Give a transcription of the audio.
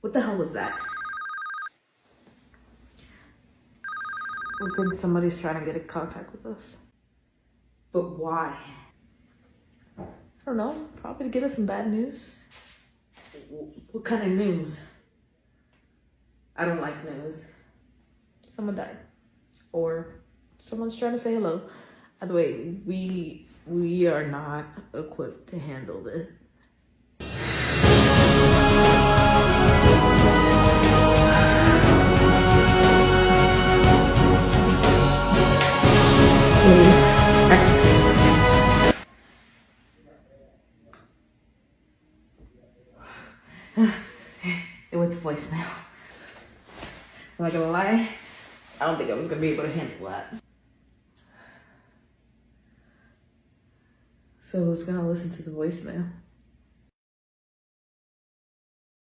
What the hell was that? We think somebody's trying to get in contact with us. But why? I don't know, probably to give us some bad news. What kind of news? I don't like news. Someone died. Or someone's trying to say hello. By the way, we are not equipped to handle this. It went to voicemail. I'm not gonna lie, I don't think I was gonna be able to handle that. So who's gonna listen to the voicemail?